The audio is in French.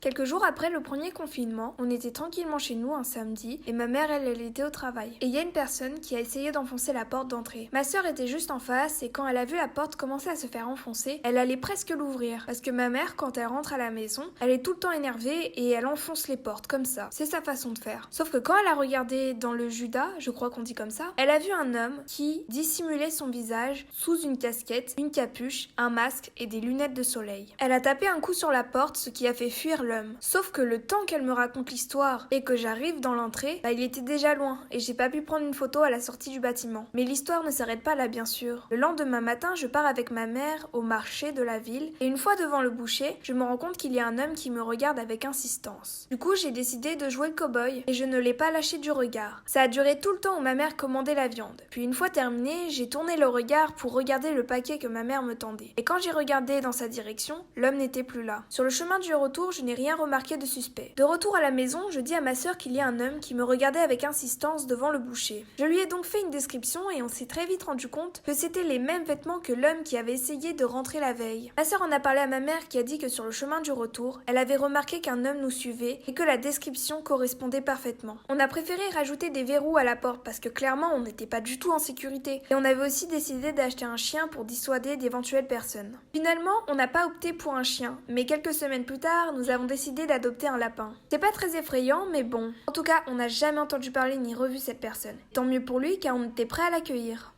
Quelques jours après le premier confinement, on était tranquillement chez nous un samedi et ma mère, elle était au travail. Et il y a une personne qui a essayé d'enfoncer la porte d'entrée. Ma sœur était juste en face et quand elle a vu la porte commencer à se faire enfoncer, elle allait presque l'ouvrir. Parce que ma mère, quand elle rentre à la maison, elle est tout le temps énervée et elle enfonce les portes comme ça. C'est sa façon de faire. Sauf que quand elle a regardé dans le Judas, je crois qu'on dit comme ça, elle a vu un homme qui dissimulait son visage sous une casquette, une capuche, un masque et des lunettes de soleil. Elle a tapé un coup sur la porte, ce qui a fait fuir l'homme. Sauf que le temps qu'elle me raconte l'histoire et que j'arrive dans l'entrée, il était déjà loin et j'ai pas pu prendre une photo à la sortie du bâtiment. Mais l'histoire ne s'arrête pas là bien sûr. Le lendemain matin, je pars avec ma mère au marché de la ville et une fois devant le boucher, je me rends compte qu'il y a un homme qui me regarde avec insistance. Du coup, j'ai décidé de jouer le cow-boy et je ne l'ai pas lâché du regard. Ça a duré tout le temps où ma mère commandait la viande. Puis une fois terminé, j'ai tourné le regard pour regarder le paquet que ma mère me tendait. Et quand j'ai regardé dans sa direction, l'homme n'était plus là. Sur le chemin du retour, je n'ai rien remarqué de suspect. De retour à la maison, je dis à ma sœur qu'il y a un homme qui me regardait avec insistance devant le boucher. Je lui ai donc fait une description et on s'est très vite rendu compte que c'était les mêmes vêtements que l'homme qui avait essayé de rentrer la veille. Ma sœur en a parlé à ma mère qui a dit que sur le chemin du retour, elle avait remarqué qu'un homme nous suivait et que la description correspondait parfaitement. On a préféré rajouter des verrous à la porte parce que clairement on n'était pas du tout en sécurité et on avait aussi décidé d'acheter un chien pour dissuader d'éventuelles personnes. Finalement, on n'a pas opté pour un chien, mais quelques semaines plus tard, nous avons décidé d'adopter un lapin. C'est pas très effrayant, mais bon. En tout cas, on n'a jamais entendu parler ni revu cette personne. Tant mieux pour lui car on était prêt à l'accueillir.